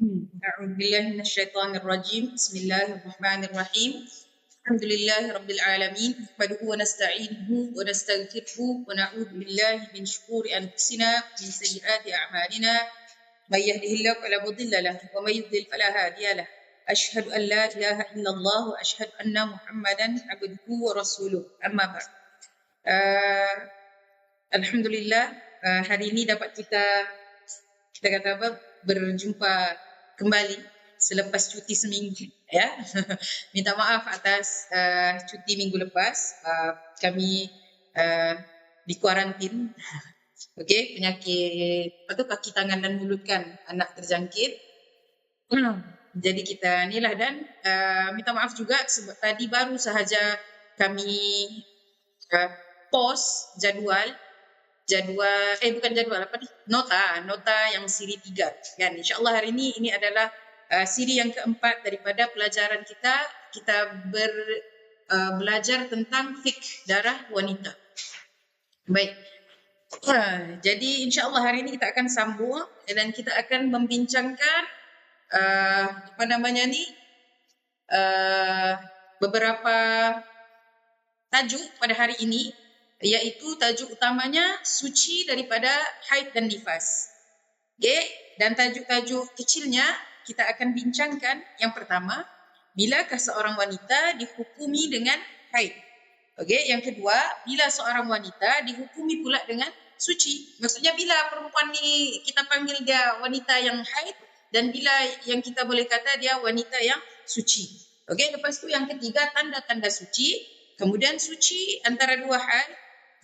أعوذ بالله من الشيطان الرجيم. بسم الله الرحمن الرحيم. الحمد لله رب العالمين، نحمده ونستعينه ونستغفره ونعوذ بالله من شرور أنفسنا ومن سيئات أعمالنا. من يهده الله فلا مضل له ومن يضلل فلا هادي له. أشهد أن لا إله إلا الله وأشهد أن محمدا عبده ورسوله. أما بعد. Alhamdulillah, hari ini dapat kita kata apa, berjumpa kembali selepas cuti seminggu, ya. Minta maaf atas cuti minggu lepas. Kami di kuarantin. Okey, penyakit kaki tangan dan mulut kan anak terjangkit. Jadi kita inilah, dan minta maaf juga sebab tadi baru sahaja kami post nota yang siri 3 kan. InsyaAllah hari ini adalah siri yang keempat daripada pelajaran kita. Kita belajar tentang fiqh darah wanita. Baik. Jadi insyaAllah hari ini kita akan sambung dan kita akan membincangkan beberapa tajuk pada hari ini, iaitu tajuk utamanya suci daripada haid dan nifas. Okey, dan tajuk-tajuk kecilnya kita akan bincangkan. Yang pertama, bilakah seorang wanita dihukumi dengan haid? Okey, yang kedua, bila seorang wanita dihukumi pula dengan suci? Maksudnya bila perempuan ni kita panggil dia wanita yang haid, dan bila yang kita boleh kata dia wanita yang suci. Okey, lepas tu yang ketiga, tanda-tanda suci, kemudian suci antara dua haid,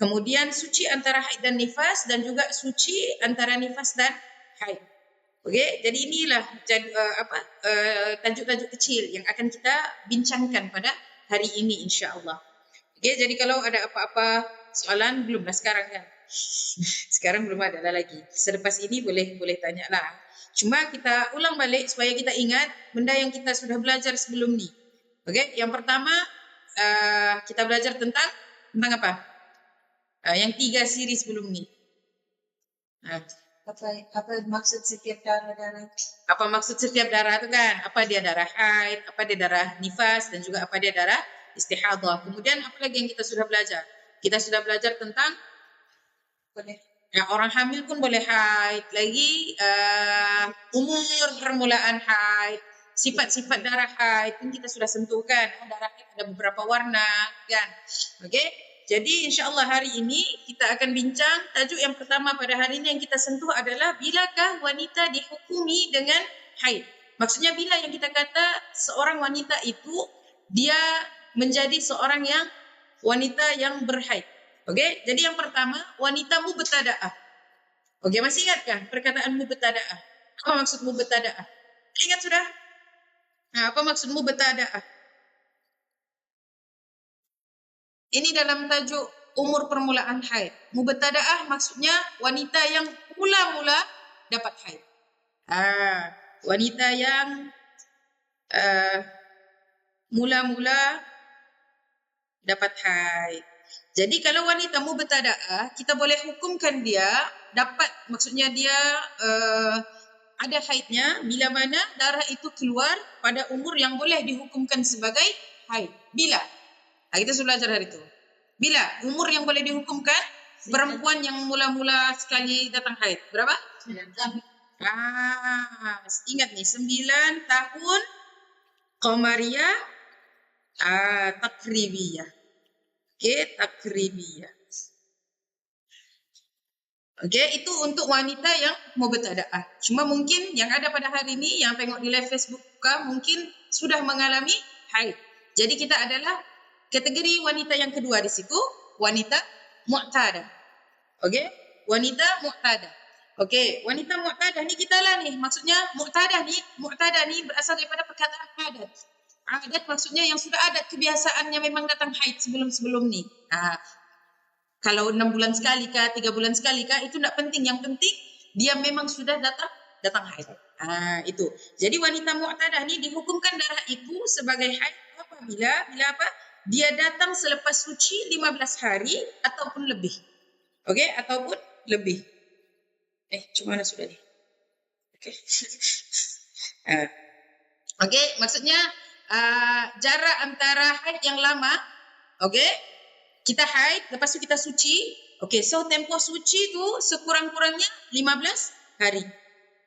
kemudian suci antara haid dan nifas, dan juga suci antara nifas dan haid. Okey, jadi inilah tajuk-tajuk kecil yang akan kita bincangkan pada hari ini insya-Allah. Okey, jadi kalau ada apa-apa soalan, belumlah sekarang kan. Sekarang belum ada lagi. Selepas ini boleh tanyalah. Cuma kita ulang balik supaya kita ingat benda yang kita sudah belajar sebelum ni. Okey, yang pertama kita belajar tentang apa? Yang 3 siri sebelum ni. Apa maksud setiap darah? Apa maksud setiap darah tu kan? Apa dia darah haid, apa dia darah nifas, dan juga apa dia darah istihadah. Kemudian apa lagi yang kita sudah belajar? Kita sudah belajar tentang orang hamil pun boleh haid. Lagi umur permulaan haid, sifat-sifat darah haid pun kita sudah sentuhkan. Darah haid ada beberapa warna kan. Okey. Jadi insya-Allah hari ini kita akan bincang tajuk yang pertama pada hari ini yang kita sentuh adalah bilakah wanita dihukumi dengan haid. Maksudnya bila yang kita kata seorang wanita itu dia menjadi seorang yang wanita yang berhaid. Okey, jadi yang pertama wanita mubtada'ah. Okey, masih ingat kan perkataan mubtada'ah? Apa maksud mubtada'ah? Ingat sudah? Apa maksud mubtada'ah? Ini dalam tajuk umur permulaan haid. Mubtada'ah maksudnya wanita yang mula-mula dapat haid. Wanita yang mula-mula dapat haid. Jadi kalau wanita mubtada'ah, kita boleh hukumkan dia dapat, maksudnya dia ada haidnya bila mana darah itu keluar pada umur yang boleh dihukumkan sebagai haid. Bila? Kita sudah belajar hari itu. Bila umur yang boleh dihukumkan perempuan yang mula-mula sekali datang haid? Berapa? 9 tahun. Ingat nih, 9 tahun qamariyah, takribiyah. Okey, takribiyah. Okey, itu untuk wanita yang mubtada'ah. Cuma mungkin yang ada pada hari ini yang tengok di live Facebook mungkin sudah mengalami haid. Jadi kita adalah kategori wanita yang kedua di situ, wanita mu'tadah. Okey, wanita mu'tadah. Okey, wanita mu'tadah ni kita lah ni. Maksudnya mu'tadah ni berasal daripada perkataan adat. Adat maksudnya yang sudah adat kebiasaannya memang datang haid sebelum ni. Kalau 6 bulan sekali kah, 3 bulan sekali kah, itu tak penting. Yang penting dia memang sudah datang haid. Itu. Jadi wanita mu'tadah ni dihukumkan darah itu sebagai haid apabila apa? Dia datang selepas suci 15 hari ataupun lebih. Okey, ataupun lebih. Cuma mana sudah ni? Okey. Uh, Okey, maksudnya jarak antara haid yang lama, okey, kita haid, lepas tu kita suci. Okey, so tempoh suci tu sekurang-kurangnya 15 hari.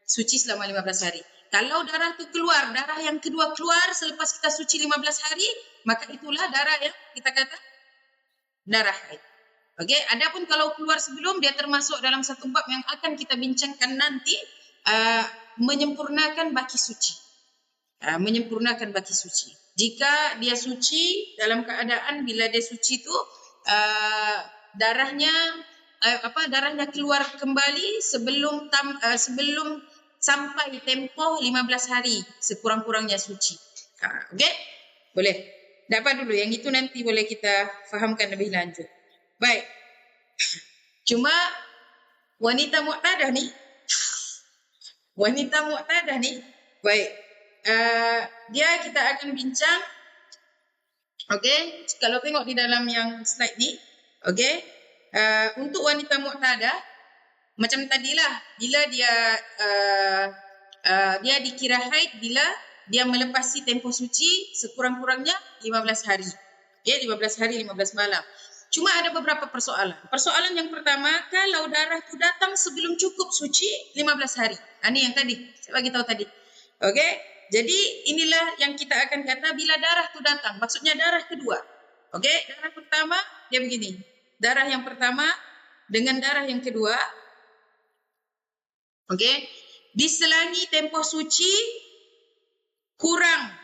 Suci selama 15 hari. Kalau darah tu keluar, darah yang kedua keluar selepas kita suci 15 hari, maka itulah darah yang kita kata darah haid. Okey, adapun kalau keluar sebelum, dia termasuk dalam satu bab yang akan kita bincangkan nanti, menyempurnakan baki suci. Menyempurnakan baki suci. Jika dia suci dalam keadaan bila dia suci tu darahnya darahnya keluar kembali sebelum sebelum sampai tempoh 15 hari sekurang-kurangnya suci. Okey? Boleh. Dapat dulu yang itu nanti boleh kita fahamkan lebih lanjut. Baik. Cuma wanita mu'tadah ni baik. Dia kita akan bincang. Okey, kalau tengok di dalam yang slide ni, okey, untuk wanita mu'tadah macam tadilah, bila dia dia dikira haid bila dia melepasi tempoh suci sekurang-kurangnya 15 hari. Okey, 15 hari 15 malam. Cuma ada beberapa persoalan. Persoalan yang pertama, kalau darah tu datang sebelum cukup suci 15 hari. Ini yang tadi saya bagi tahu tadi. Okey, jadi inilah yang kita akan kata bila darah tu datang. Maksudnya darah kedua. Okey, darah pertama dia begini. Darah yang pertama dengan darah yang kedua. Okey, diselangi tempoh suci kurang.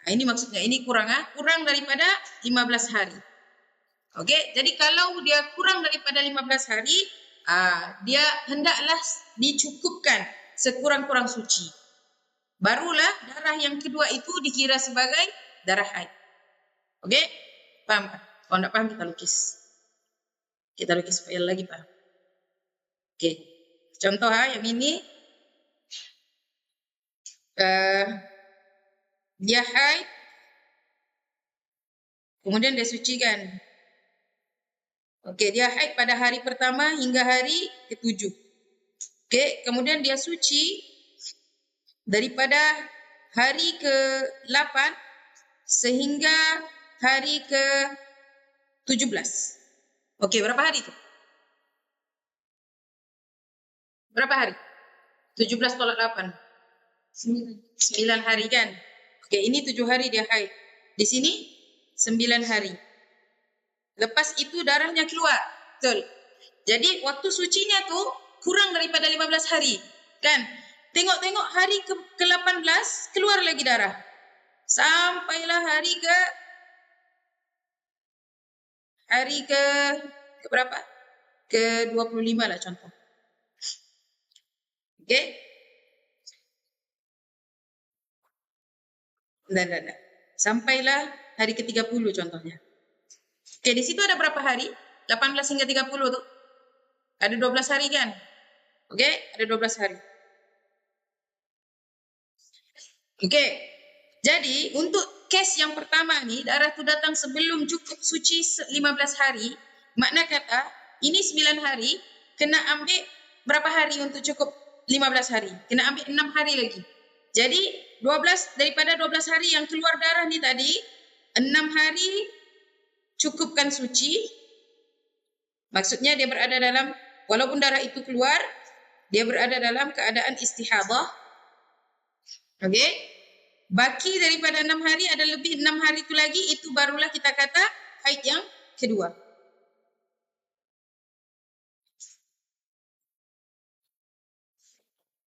Ini maksudnya, ini kurang kurang daripada 15 hari. Okey, jadi kalau dia kurang daripada 15 hari, dia hendaklah dicukupkan sekurang-kurang suci. Barulah darah yang kedua itu dikira sebagai darah haid. Okey? Faham? Kalau tak faham kita lukis. Kita lukis supaya lagi faham. Okey. Contoh yang ini dia haid, kemudian dia sucikan. Okey, dia haid pada hari pertama hingga hari ke-7. Okey, kemudian dia suci daripada hari ke-8 sehingga hari ke-17. Okey, berapa hari tu? Berapa hari? 17 tolak 8. 9 hari kan? Okey, ini 7 hari dia haid. Di sini 9 hari. Lepas itu darahnya keluar. Betul. Jadi waktu sucinya tu kurang daripada 15 hari. Kan? Tengok-tengok hari ke-18 keluar lagi darah. Sampailah hari ke berapa? Ke-25 lah contoh. Okey? Dah. Sampailah hari ke-30 contohnya. Okey, di situ ada berapa hari? 18 hingga 30 tu. Ada 12 hari kan? Okey, ada 12 hari. Okey. Jadi, untuk kes yang pertama ni, darah tu datang sebelum cukup suci 15 hari, makna kata, ini 9 hari, kena ambil berapa hari untuk cukup 15 hari? Kena ambil 6 hari lagi. Jadi, 12 daripada 12 hari yang keluar darah ni tadi, 6 hari cukupkan suci. Maksudnya dia berada dalam, walaupun darah itu keluar, dia berada dalam keadaan istihadah. Okey? Baki daripada 6 hari ada lebih 6 hari itu lagi, itu barulah kita kata haid yang kedua.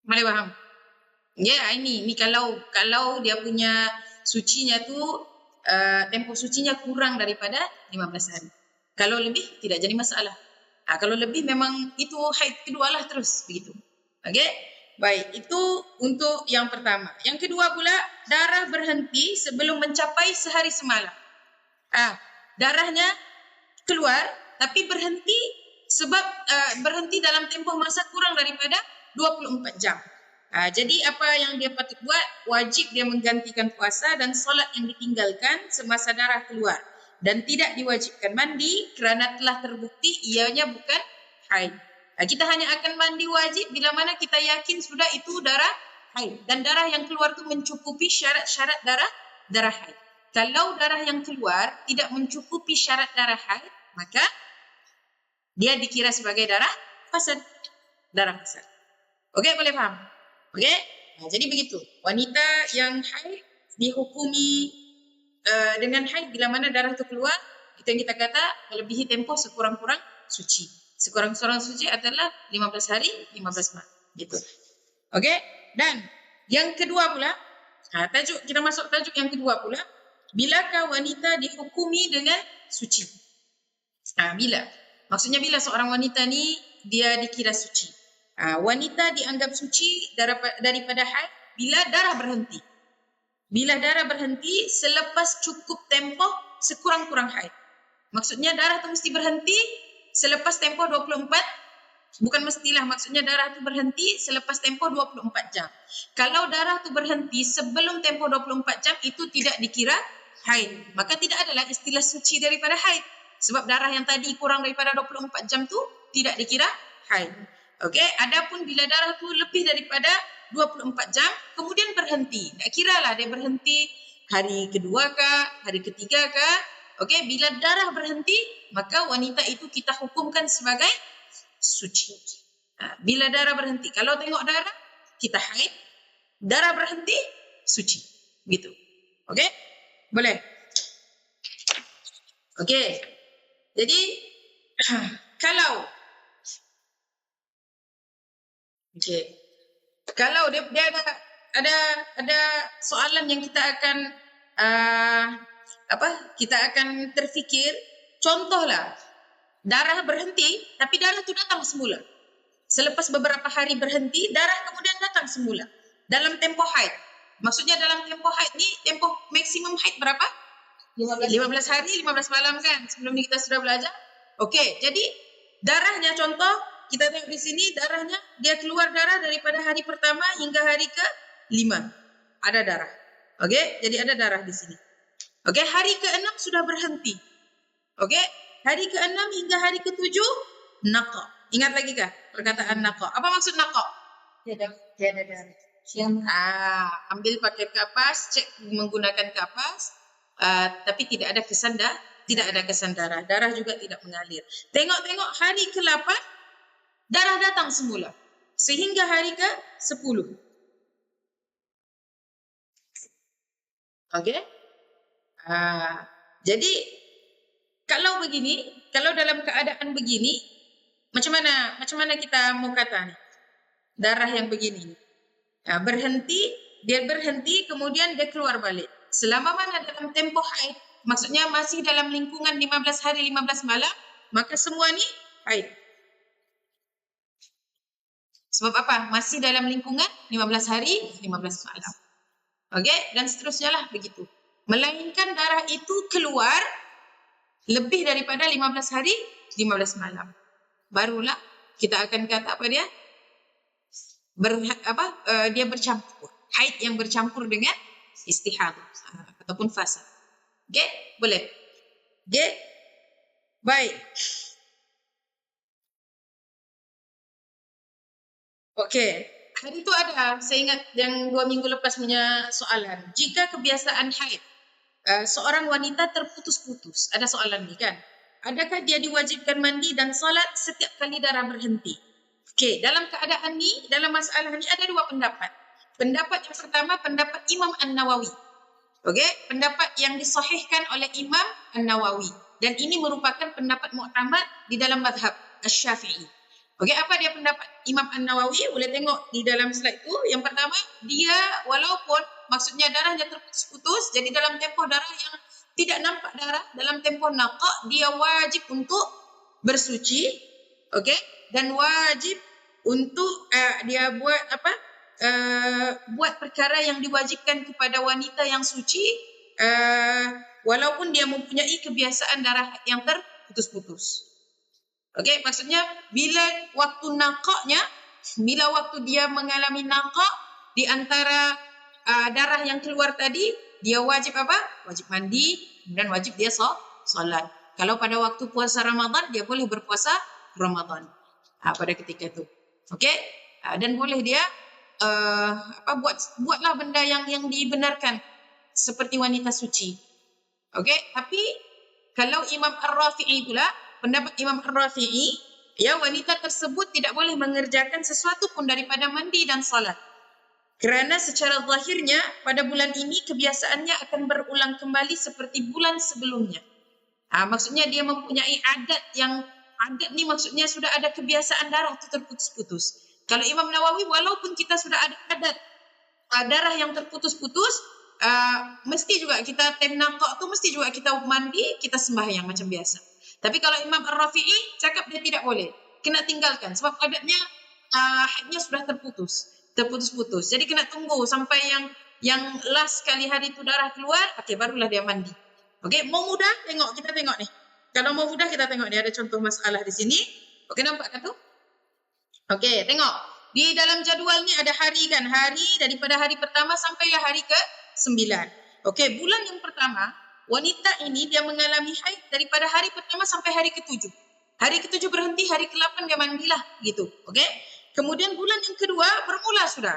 Boleh faham? Ya, ini kalau dia punya sucinya tu tempoh sucinya kurang daripada 15 hari. Kalau lebih tidak jadi masalah. Kalau lebih memang itu haid kedua lah terus begitu. Okey? Baik, itu untuk yang pertama. Yang kedua pula, darah berhenti sebelum mencapai sehari semalam. Darahnya keluar tapi berhenti sebab berhenti dalam tempoh masa kurang daripada 24 jam. Jadi apa yang dia patut buat? Wajib dia menggantikan puasa dan solat yang ditinggalkan semasa darah keluar. Dan tidak diwajibkan mandi kerana telah terbukti ianya bukan haid. Kita hanya akan mandi wajib bila mana kita yakin sudah itu darah haid. Dan darah yang keluar tu mencukupi syarat-syarat darah haid. Kalau darah yang keluar tidak mencukupi syarat darah haid, maka dia dikira sebagai darah fasad. Darah fasad. Okey, boleh faham? Okey? Jadi begitu. Wanita yang haid dihukumi dengan haid bila mana darah itu keluar, itu yang kita kata melebihi tempoh sekurang-kurang suci. Sekurang-kurang suci adalah 15 hari, 15 malam. Gitu. Okey? Dan yang kedua pula, kita masuk tajuk yang kedua pula, bilakah wanita dihukumi dengan suci? Bila? Maksudnya bila seorang wanita ni dia dikira suci. Wanita dianggap suci daripada haid bila darah berhenti. Bila darah berhenti selepas cukup tempoh sekurang-kurang haid. Maksudnya darah tu mesti berhenti selepas tempoh 24, bukan mestilah, maksudnya darah tu berhenti selepas tempoh 24 jam. Kalau darah tu berhenti sebelum tempoh 24 jam, itu tidak dikira haid. Maka tidak adalah istilah suci daripada haid. Sebab darah yang tadi kurang daripada 24 jam tu tidak dikira haid. Okey, adapun bila darah tu lebih daripada 24 jam kemudian berhenti. Tak kiralah dia berhenti hari kedua kah, hari ketiga kah. Okey, bila darah berhenti maka wanita itu kita hukumkan sebagai suci. Bila darah berhenti, kalau tengok darah kita haid, darah berhenti suci. Gitu. Okey? Boleh? Okey. Jadi kalau kalau dia ada soalan yang kita akan kita akan terfikir, contohlah darah berhenti tapi darah tu datang semula. Selepas beberapa hari berhenti, darah kemudian datang semula dalam tempoh haid. Maksudnya dalam tempoh haid ni, tempoh maksimum haid berapa? 15 hari, 15 malam kan? Sebelum ni kita sudah belajar. Okey, jadi darahnya contoh kita tengok di sini, darahnya dia keluar darah daripada hari pertama hingga hari ke-5. Ada darah. Okey, jadi ada darah di sini. Okey, hari ke-6 sudah berhenti. Okey, hari ke-6 hingga hari ke-7 naqa. Ingat lagi kah perkataan naqa? Apa maksud naqa? Tiada darah. Ambil pakai kapas, cek menggunakan kapas, tapi tidak ada kesan darah. Darah juga tidak mengalir. Tengok hari ke-8 darah datang semula sehingga hari ke-10. Okey? Jadi kalau begini, kalau dalam keadaan begini, macam mana kita mau kata ni? Darah yang begini. Dia berhenti kemudian dia keluar balik. Selama mana dalam tempoh haid, maksudnya masih dalam lingkungan 15 hari 15 malam, maka semua ni haid. Sebab apa? Masih dalam lingkungan 15 hari 15 malam. Okey, dan seterusnya lah begitu. Melainkan darah itu keluar lebih daripada 15 hari 15 malam. Barulah kita akan kata apa dia? Dia bercampur. Haid yang bercampur dengan istihadah ataupun fasad. Okey, boleh. Okey. Baik. Okey. Hari itu ada, saya ingat yang 2 minggu lepas punya soalan. Jika kebiasaan haid seorang wanita terputus-putus, ada soalan ni kan? Adakah dia diwajibkan mandi dan salat setiap kali darah berhenti? Okey, dalam keadaan ni, dalam masalah ni ada 2 pendapat. Pendapat yang pertama, pendapat Imam An-Nawawi. Okey, pendapat yang disahihkan oleh Imam An-Nawawi. Dan ini merupakan pendapat mu'tamad di dalam mazhab Asy-Syafi'i. Okey, apa dia pendapat Imam An-Nawawi? Boleh tengok di dalam slide tu. Yang pertama, dia walaupun maksudnya darahnya terputus-putus, jadi dalam tempoh darah yang tidak nampak darah, dalam tempoh naqa, dia wajib untuk bersuci. Okey, dan wajib untuk dia buat buat perkara yang diwajibkan kepada wanita yang suci, walaupun dia mempunyai kebiasaan darah yang terputus-putus. Okey, maksudnya bila waktu naqa'nya, bila waktu dia mengalami naqa' di antara darah yang keluar tadi, dia wajib apa? Wajib mandi dan wajib dia solat. Kalau pada waktu puasa Ramadan, dia boleh berpuasa Ramadan pada ketika itu. Okey? Dan boleh dia buatlah benda yang dibenarkan seperti wanita suci. Okey, tapi kalau Imam Ar-Rafi'i pula, pendapat Imam Ar-Rafi'i, ya, wanita tersebut tidak boleh mengerjakan sesuatu pun daripada mandi dan salat. Kerana secara zahirnya pada bulan ini kebiasaannya akan berulang kembali seperti bulan sebelumnya. Maksudnya dia mempunyai adat ni maksudnya sudah ada kebiasaan darah tu terputus-putus. Kalau Imam Nawawi, walaupun kita sudah ada adat darah yang terputus-putus, mesti juga kita time naqah tu mesti juga kita mandi, kita sembahyang macam biasa. Tapi kalau Imam Ar-Rafi'i cakap dia tidak boleh, kena tinggalkan sebab adatnya haidnya sudah terputus-putus. Jadi kena tunggu sampai yang last kali hari tu darah keluar, okey, barulah dia mandi. Okey, mau mudah kita tengok ni. Kalau mau mudah kita tengok ni ada contoh masalah di sini. Okey, nampak kan tu? Okey, tengok. Di dalam jadual ni ada hari kan, hari daripada hari pertama sampailah hari ke-9. Okey, bulan yang pertama, wanita ini dia mengalami haid daripada hari pertama sampai hari ke-7. Hari ke-7 berhenti, hari ke-8 dia mandilah gitu. Okey? Kemudian bulan yang kedua bermula sudah.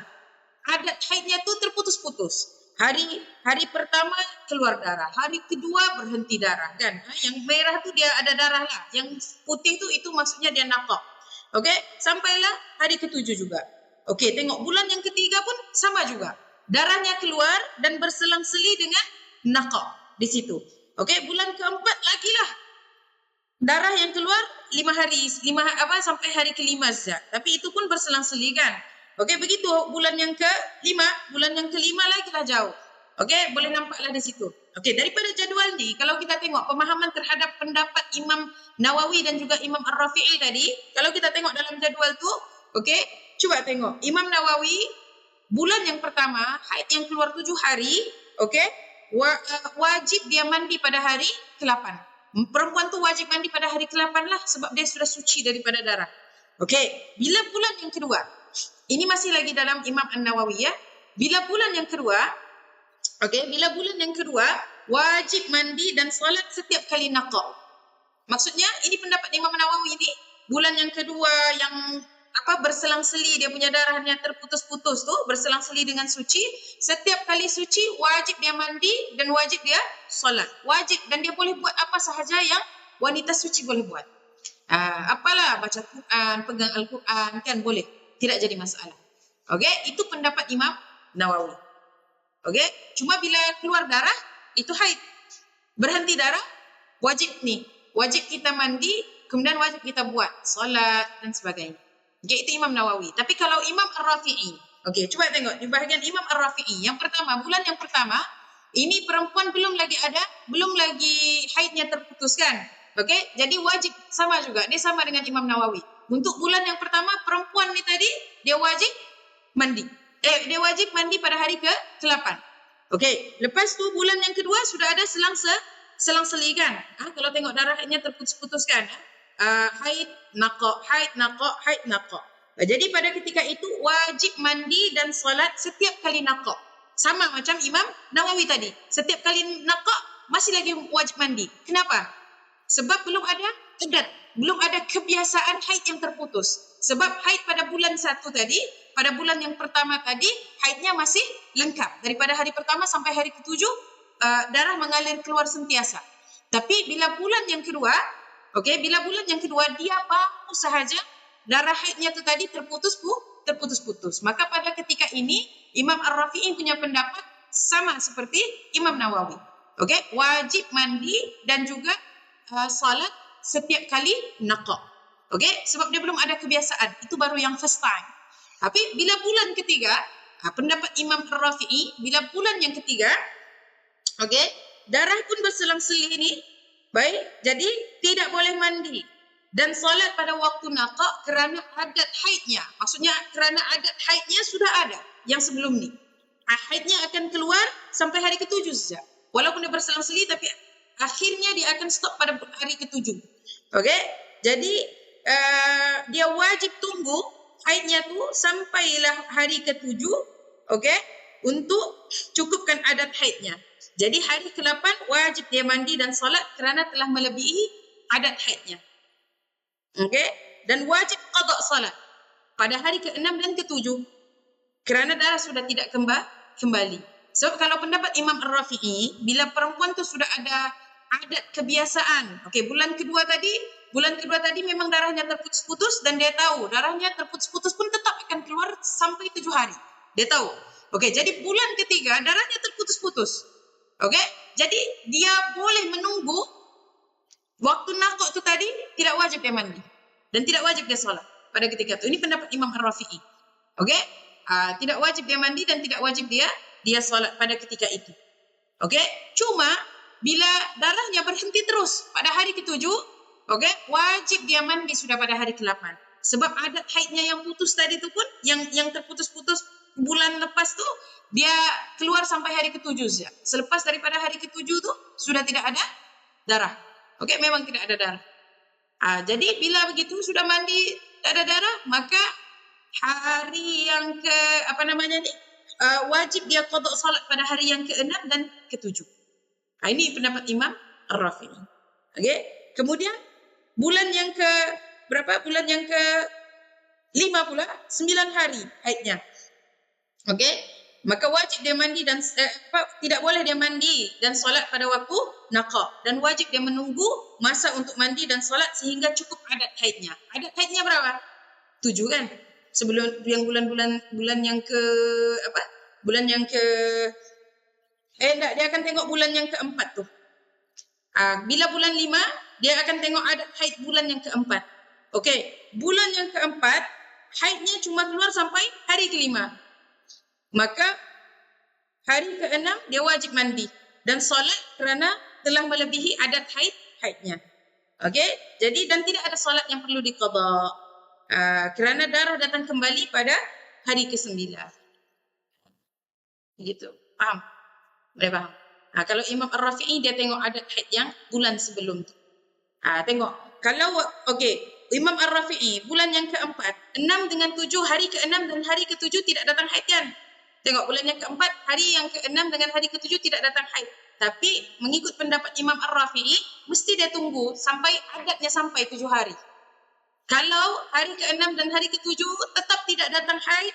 Adat haidnya tu terputus-putus. Hari pertama keluar darah, hari kedua berhenti darah kan. Yang merah tu dia ada darah lah. Yang putih tu itu maksudnya dia naqah. Okey, sampailah hari ke-7 juga. Okey, tengok bulan yang ketiga pun sama juga. Darahnya keluar dan berselang-seli dengan naqah di situ. Okey, bulan keempat lagilah darah yang keluar 5 hari, sampai hari ke-5 saja. Tapi itu pun berselang-seli kan. Okey, begitu bulan yang ke-5, lagi lah jauh. Okey, boleh nampaklah di situ. Okey, daripada jadual ni kalau kita tengok pemahaman terhadap pendapat Imam Nawawi dan juga Imam Ar-Rafi'i tadi, kalau kita tengok dalam jadual tu, okey, cuba tengok. Imam Nawawi bulan yang pertama haid yang keluar 7 hari, okey, wajib dia mandi pada hari ke-8. Perempuan tu wajib mandi pada hari ke-8 lah sebab dia sudah suci daripada darah. Okey, bila bulan yang kedua, ini masih lagi dalam Imam An-Nawawi ya. Bila bulan yang kedua, wajib mandi dan solat setiap kali naqah. Maksudnya ini pendapat Imam Nawawi ini, bulan yang kedua yang berselang-seli dia punya darahnya terputus-putus tu, berselang-seli dengan suci, setiap kali suci wajib dia mandi dan wajib dia solat. Wajib, dan dia boleh buat apa sahaja yang wanita suci boleh buat. Apalah, baca Quran, pegang Al-Quran kan boleh. Tidak jadi masalah. Okey, itu pendapat Imam Nawawi. Okey, cuma bila keluar darah itu haid. Berhenti darah wajib kita mandi, kemudian wajib kita buat solat dan sebagainya. Okey, itu Imam Nawawi. Tapi kalau Imam Ar-Rafi'i, okey, cuba tengok di bahagian Imam Ar-Rafi'i. Yang pertama, bulan yang pertama, ini perempuan belum lagi haidnya terputus kan? Okey, jadi wajib sama juga. Dia sama dengan Imam Nawawi. Untuk bulan yang pertama, perempuan ni tadi dia wajib mandi. Dia wajib mandi pada hari ke-8. Okey, lepas tu bulan yang kedua sudah ada selang-seli kan? Kalau tengok darahnya terputus-putus kan? Haid, naqah. Jadi pada ketika itu wajib mandi dan solat setiap kali naqah. Sama macam Imam Nawawi tadi. Setiap kali naqah masih lagi wajib mandi. Kenapa? Sebab belum ada adat, belum ada kebiasaan haid yang terputus. Sebab haid pada bulan 1 tadi, pada bulan yang pertama tadi, haidnya masih lengkap. Daripada hari pertama sampai hari ke-7, darah mengalir keluar sentiasa. Tapi bila bulan yang kedua, dia baru sahaja darah haidnya tu tadi terputus-putus. Maka pada ketika ini, Imam Ar-Rafi'i punya pendapat sama seperti Imam Nawawi. Okey, wajib mandi dan juga salat setiap kali naqah. Okey, sebab dia belum ada kebiasaan. Itu baru yang first time. Tapi bila bulan ketiga, pendapat Imam Ar-Rafi'i, bila bulan yang ketiga, okey, darah pun berselang-seli ini. Baik, jadi tidak boleh mandi dan solat pada waktu naqah kerana adat haidnya. Maksudnya kerana adat haidnya sudah ada yang sebelum ni. Haidnya akan keluar sampai hari ke-7 saja. Walaupun dia berselang-seli tapi akhirnya dia akan stop pada hari ke-7. Okey? Jadi dia wajib tunggu haidnya tu sampailah hari ke-7, okey? Untuk cukupkan adat haidnya. Jadi hari ke-8 wajib dia mandi dan solat kerana telah melebihi adat haidnya. Okey? Dan wajib qada solat pada hari ke-6 dan ke-7. Kerana darah sudah tidak kembali. Sebab kalau pendapat Imam Ar-Rafi'i, bila perempuan tu sudah ada adat kebiasaan. Okey, bulan kedua tadi memang darahnya terputus-putus dan dia tahu darahnya terputus-putus pun tetap akan keluar sampai 7 hari. Dia tahu. Okey, jadi bulan ketiga darahnya terputus-putus. Okey, jadi dia boleh menunggu waktu nakuk tu tadi, tidak wajib dia mandi dan tidak wajib dia solat pada ketika itu. Ini pendapat Imam Ar-Rafi'i. Okey? Tidak wajib dia mandi dan tidak wajib dia solat pada ketika itu. Okey? Cuma bila darahnya berhenti terus pada hari ke-7, okey, wajib dia mandi sudah pada hari ke-8. Sebab adat haidnya yang putus tadi tu pun yang terputus-putus bulan lepas tu dia keluar sampai hari ke-7 saja. Selepas daripada hari ke-7 tu sudah tidak ada darah. Okey, memang tidak ada darah. Jadi bila begitu sudah mandi tak ada darah, maka hari yang wajib dia qada salat pada hari yang ke-6 dan ke-7. Ini pendapat Imam Ar-Rafi'i. Okey. Kemudian bulan yang ke berapa? Bulan yang ke-5 pula 9 hari haidnya. Okey. Maka wajib dia mandi dan tidak boleh dia mandi dan solat pada waktu naqa, dan wajib dia menunggu masa untuk mandi dan solat sehingga cukup adat haidnya. Adat haidnya berapa? 7 kan? Sebelum yang bulan yang ke bulan yang ke dia akan tengok bulan yang keempat tu. Bila bulan 5 dia akan tengok adat haid bulan yang keempat. Okey, bulan yang keempat haidnya cuma keluar sampai hari ke-5. Maka hari ke-6 dia wajib mandi dan solat kerana telah melebihi adat haidnya. Okey, jadi dan tidak ada solat yang perlu diqada. Kerana darah datang kembali pada hari ke-9. Begitu. Faham? Boleh faham? Kalau Imam Ar-Rafi'i dia tengok adat haid yang bulan sebelum tu. Tengok. Kalau okey, Imam Ar-Rafi'i bulan yang keempat, 6 dengan 7, hari ke-6 dan hari ke-7 tidak datang haid kan? Tengok bulan yang keempat, hari yang ke-6 dengan hari ke-7 tidak datang haid. Tapi mengikut pendapat Imam Ar-Rafi'i, mesti dia tunggu sampai adatnya sampai 7 hari. Kalau hari ke-6 dan hari ke-7 tetap tidak datang haid,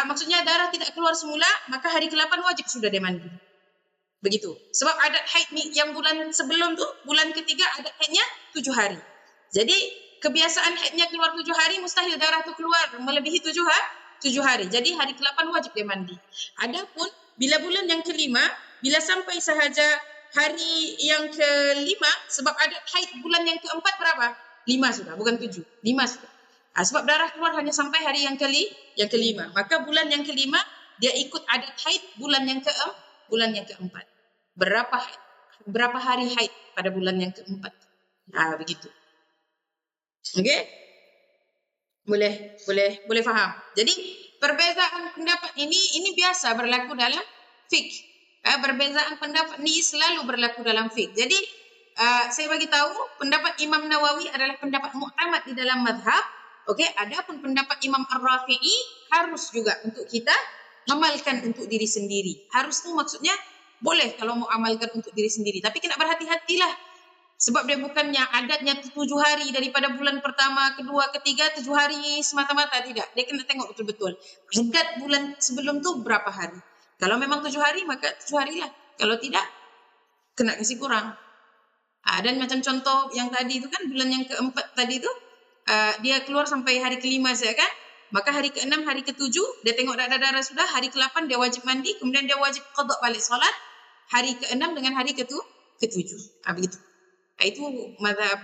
maksudnya darah tidak keluar semula, maka hari ke-8 wajib sudah dia mandi. Begitu. Sebab adat haid ni yang bulan sebelum tu, bulan ketiga adat haidnya 7 hari. Jadi kebiasaan haidnya keluar 7 hari, mustahil darah tu keluar melebihi 7 hari. Jadi hari ke-8 wajib dia mandi. Adapun bila bulan yang ke-5, bila sampai sahaja hari yang ke-5, sebab adat haid bulan yang ke-4 berapa? 5 sudah, bukan 7. 5 sudah. Sebab darah keluar hanya sampai hari yang ke-5. Maka bulan yang ke-5 dia ikut adat haid bulan yang ke-4. Berapa hari haid pada bulan yang ke-4? Begitu. Okey? Boleh faham. Jadi perbezaan pendapat ini biasa berlaku dalam fiqh. Perbezaan pendapat ni selalu berlaku dalam fiqh. Jadi saya bagi tahu pendapat Imam Nawawi adalah pendapat muktamad di dalam mazhab. Okey, adapun pendapat Imam Ar-Rafi'i harus juga untuk kita amalkan untuk diri sendiri. Harus tu maksudnya boleh kalau mau amalkan untuk diri sendiri, tapi kena berhati-hatilah. Sebab dia bukannya adatnya 7 hari daripada bulan pertama, kedua, ketiga 7 hari semata-mata, tidak. Dia kena tengok betul-betul. Adat bulan sebelum tu berapa hari. Kalau memang 7 hari maka 7 harilah. Kalau tidak kena kasih kurang. Dan macam contoh yang tadi itu kan bulan yang keempat tadi tu dia keluar sampai hari ke-5 saja kan. Maka hari ke-6, hari ke-7 dia tengok darah sudah, hari ke-8 dia wajib mandi, kemudian dia wajib qada balik solat hari ke-6 dengan hari ke-7. Begitu. Itu mazhab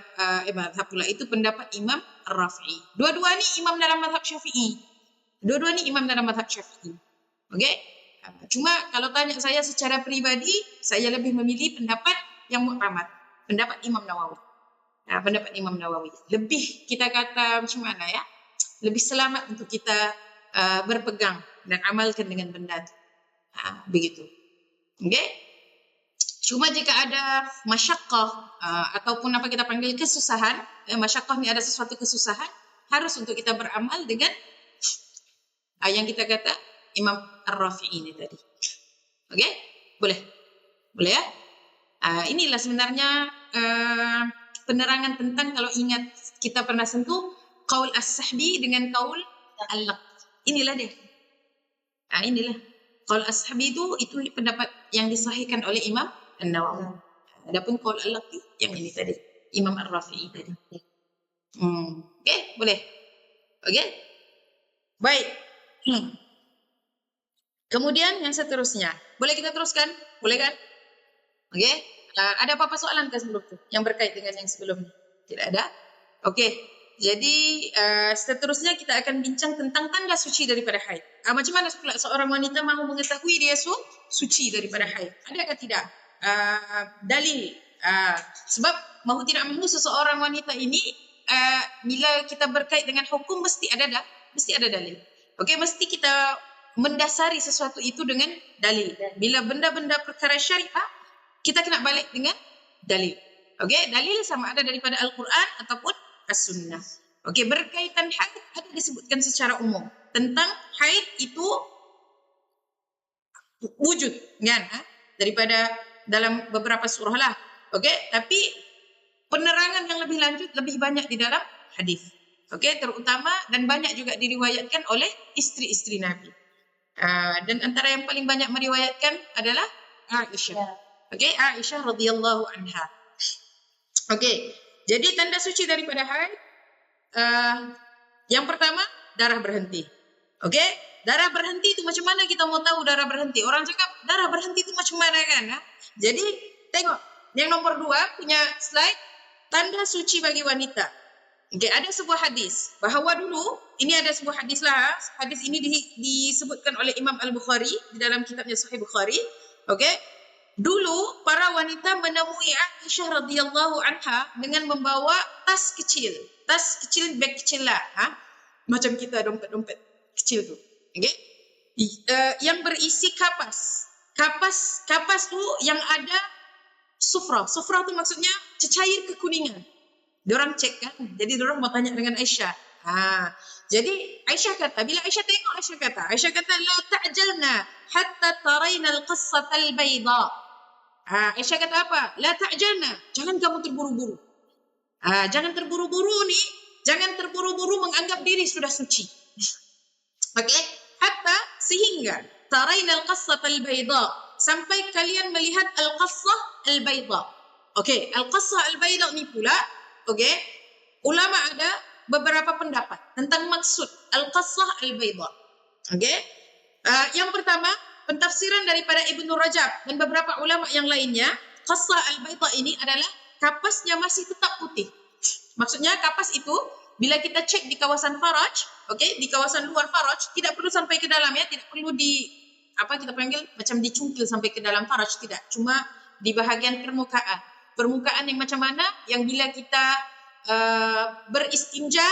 pula, itu pendapat Imam Ar-Rafi'i. Dua-dua ni imam dalam mazhab Syafi'i. Okey? Cuma kalau tanya saya secara peribadi, saya lebih memilih pendapat yang muktamad, pendapat Imam Nawawi. Pendapat Imam Nawawi. Lebih kita kata macam mana ya? Lebih selamat untuk kita berpegang dan amalkan dengan benda itu. Begitu. Okey? Cuma jika ada masyaqqah ataupun apa kita panggil kesusahan, masyaqqah ni ada sesuatu kesusahan, harus untuk kita beramal dengan yang kita kata Imam Ar-Rafi'i ni tadi. Okey? Boleh ya? Inilah sebenarnya penerangan tentang, kalau ingat kita pernah sentuh qaul as-sahbi dengan qaul al-laq. Inilah dia. Inilah qaul ashabi itu pendapat yang disahihkan oleh Imam An-Nawawi. Adapun qaul al-Laqi yang ini tadi, Imam Ar-Rafi'i tadi. Okey, boleh. Okey. Baik. Kemudian yang seterusnya. Boleh kita teruskan? Boleh kan? Okey. Ada apa-apa soalan ke sebelum tu yang berkait dengan yang sebelum ni? Tidak ada? Okey. Jadi seterusnya kita akan bincang tentang tanda suci daripada haid. Macam mana pula seorang wanita mahu mengetahui dia suci daripada haid? Adakah tidak dalil? Sebab mahu tidak mahu seseorang wanita ini bila kita berkait dengan hukum mesti ada dalil. Okey, mesti kita mendasari sesuatu itu dengan dalil. Bila benda-benda perkara syariah, kita kena balik dengan dalil. Okey, dalil sama ada daripada Al-Quran ataupun As-Sunnah. Okey, berkaitan haid ada disebutkan secara umum. Tentang haid itu wujud kan? Daripada dalam beberapa surah lah. Okey, tapi penerangan yang lebih lanjut lebih banyak di dalam hadis. Okey, terutama dan banyak juga diriwayatkan oleh isteri-isteri Nabi. Dan antara yang paling banyak meriwayatkan adalah Aisyah. Okey, Aisyah radhiyallahu anha. Okey, jadi tanda suci daripada haid yang pertama darah berhenti. Okey, darah berhenti itu macam mana kita mau tahu darah berhenti? Orang cakap darah berhenti itu macam mana kan? Jadi tengok yang nomor 2 punya slide, tanda suci bagi wanita. Okey, ada sebuah hadis bahawa dulu ini ada sebuah hadis lah. Hadis ini disebutkan oleh Imam Al-Bukhari di dalam kitabnya Sahih Bukhari. Okey. Dulu para wanita menemui Aisyah radhiyallahu anha dengan membawa tas kecil beg kecil lah, macam kita dompet kecil tu, okey, yang berisi kapas tu yang ada sufra tu maksudnya cecair kekuningan. Diorang cek kan, jadi diorang mau tanya dengan Aisyah. Jadi Aisyah kata, bila Aisyah tengok Aisyah kata la ta'jalna hatta tarayna al-qassata al-bayda. Aisyah kata apa? La ta'jalna, jangan kamu terburu-buru. Jangan terburu-buru menganggap diri sudah suci. Okey, hatta sehingga tarayna al-qassata al-bayda, sampai kalian melihat al-qassah al-bayda. Okey, al-qassah al-bayda ni pula, okey, ulama ada beberapa pendapat tentang maksud al-qassah al-bayda. Okey. Yang pertama, pentafsiran daripada Ibnu Rajab dan beberapa ulama yang lainnya, qassah al-bayda ini adalah kapasnya masih tetap putih. Maksudnya kapas itu bila kita cek di kawasan faraj, okey, di kawasan luar faraj, tidak perlu sampai ke dalam ya, tidak perlu kita panggil macam dicungkil sampai ke dalam faraj, tidak. Cuma di bahagian permukaan. Permukaan yang macam mana? Yang bila kita beristinja,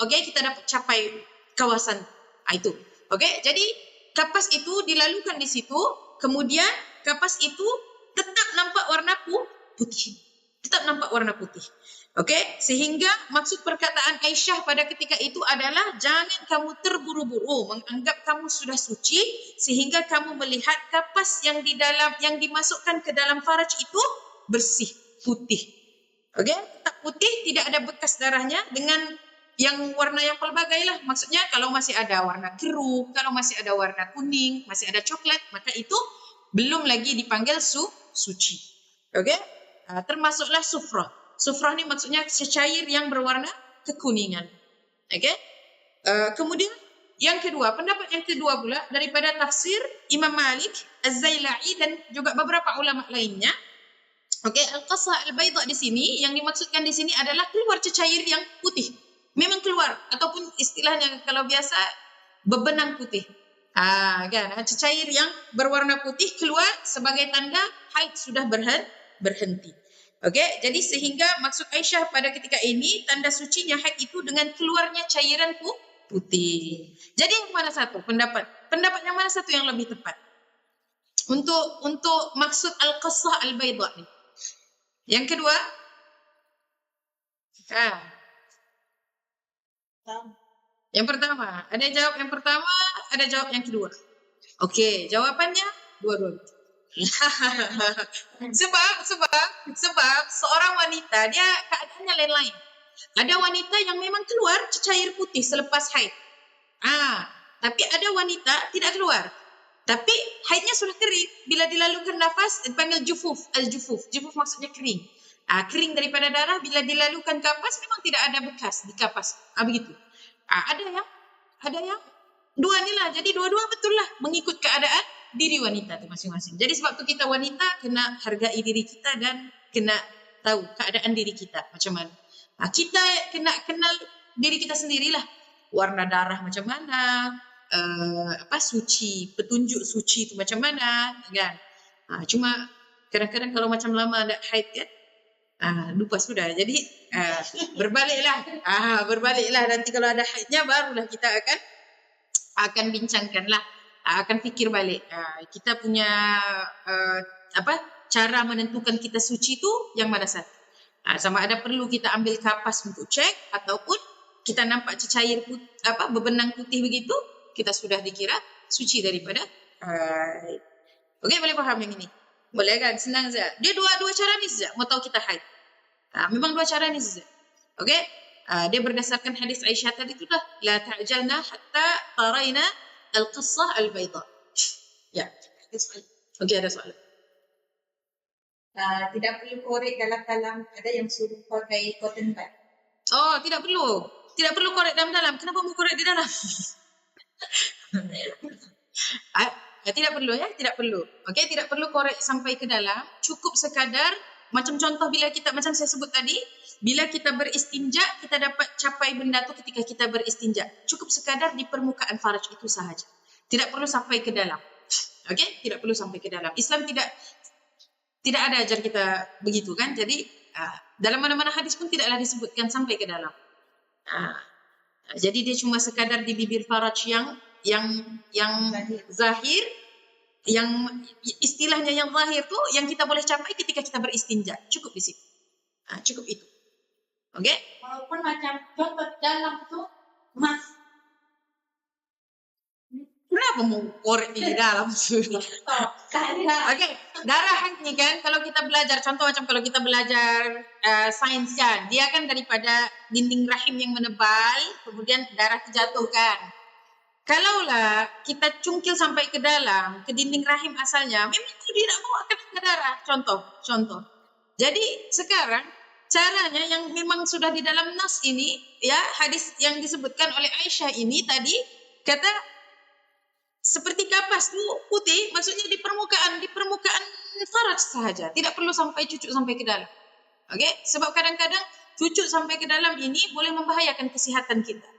okey, kita dapat capai kawasan itu. Okey, jadi kapas itu dilalukan di situ, kemudian kapas itu tetap nampak warna putih. Tetap nampak warna putih. Okey, sehingga maksud perkataan Aisyah pada ketika itu adalah jangan kamu terburu-buru menganggap kamu sudah suci sehingga kamu melihat kapas yang dimasukkan ke dalam faraj itu bersih, putih. Okey, tetap putih, tidak ada bekas darahnya dengan yang warna yang pelbagai lah. Maksudnya kalau masih ada warna keruh, kalau masih ada warna kuning, masih ada coklat, maka itu belum lagi dipanggil suci. Okey, termasuklah sufrah. Sufrah ni maksudnya cecair yang berwarna kekuningan. Okey. Kemudian yang kedua, pendapat yang kedua pula daripada tafsir Imam Malik, Az-Zailai dan juga beberapa ulama lainnya. Okey, al-qassah al-bayda di sini yang dimaksudkan di sini adalah keluar cecair yang putih. Memang keluar ataupun istilahnya kalau biasa bebenang putih. Kan, cecair yang berwarna putih keluar sebagai tanda haid sudah berhenti. Okey, jadi sehingga maksud Aisyah pada ketika ini tanda sucinya haid itu dengan keluarnya cairan putih. Jadi yang mana satu pendapat? Pendapat yang mana satu yang lebih tepat? Untuk maksud al-qassah al-bayda ni. Yang kedua? Yang pertama. Ada jawab yang pertama, ada jawab yang kedua. Okey, jawapannya dua-dua. sebab seorang wanita dia keadaannya lain-lain. Ada wanita yang memang keluar cecair putih selepas haid. Tapi ada wanita tidak keluar. Tapi haidnya sudah kering. Bila dilalukan nafas, dipanggil jufuf. Al-jufuf. Jufuf maksudnya kering. Kering daripada darah. Bila dilalukan kapas, memang tidak ada bekas di kapas. Begitu. Ada yang dua ni lah. Jadi dua-dua betul lah. Mengikut keadaan diri wanita tu masing-masing. Jadi sebab tu kita wanita kena hargai diri kita dan kena tahu keadaan diri kita macam mana. Kita kena kenal diri kita sendirilah. Warna darah macam mana, suci, petunjuk suci tu macam mana, kan? Cuma kadang-kadang kalau macam lama ada haid kan, lupa sudah. Jadi berbaliklah nanti kalau ada haidnya barulah kita akan bincangkanlah, akan fikir balik. Kita punya cara menentukan kita suci tu yang mana satu. Sama ada perlu kita ambil kapas untuk cek ataupun kita nampak cecair bebenang putih begitu, kita sudah dikira suci daripada haid. Okey, boleh faham yang ini? Boleh kan? Senang saja. Dia dua cara ni saja mau tahu kita haid. Memang dua cara ni saja. Okey? Dia berdasarkan hadis Aisyah tadi tu lah, la ta'jalna hatta tarayna al-qissah al-bayda. Ya. Okey, ada soalan. Tidak perlu korek dalam-dalam. Ada yang suruh pakai cotton bud. Oh, tidak perlu. Tidak perlu korek dalam-dalam. Kenapa mau korek di dalam? Tidak perlu ya, tidak perlu. Okey, tidak perlu korek sampai ke dalam. Cukup sekadar macam contoh bila kita macam saya sebut tadi, bila kita beristinja, kita dapat capai benda tu ketika kita beristinja. Cukup sekadar di permukaan faraj itu sahaja. Tidak perlu sampai ke dalam. Okey, tidak perlu sampai ke dalam. Islam tidak ada ajar kita begitu kan. Jadi dalam mana-mana hadis pun tidaklah disebutkan sampai ke dalam. Jadi dia cuma sekadar di bibir faraj yang zahir, yang istilahnya yang zahir tu yang kita boleh capai ketika kita beristinja. Cukup di situ. Cukup itu. Okey? Walaupun macam contoh dalam tu emas. Kenapa mau korek di dalam? Okey, darah ni kan kalau kita belajar, contoh macam kalau kita belajar sains kan, dia kan daripada dinding rahim yang menebal, kemudian darah terjatuh kan. Kalaulah kita cungkil sampai ke dalam, ke dinding rahim asalnya, memang itu tidak mau akan ada darah. Contoh. Jadi sekarang caranya yang memang sudah di dalam nas ini, ya hadis yang disebutkan oleh Aisyah ini tadi, kata seperti kapas tu putih, maksudnya di permukaan faraj sahaja, tidak perlu sampai cucuk sampai ke dalam. Okey, sebab kadang-kadang cucuk sampai ke dalam ini boleh membahayakan kesihatan kita.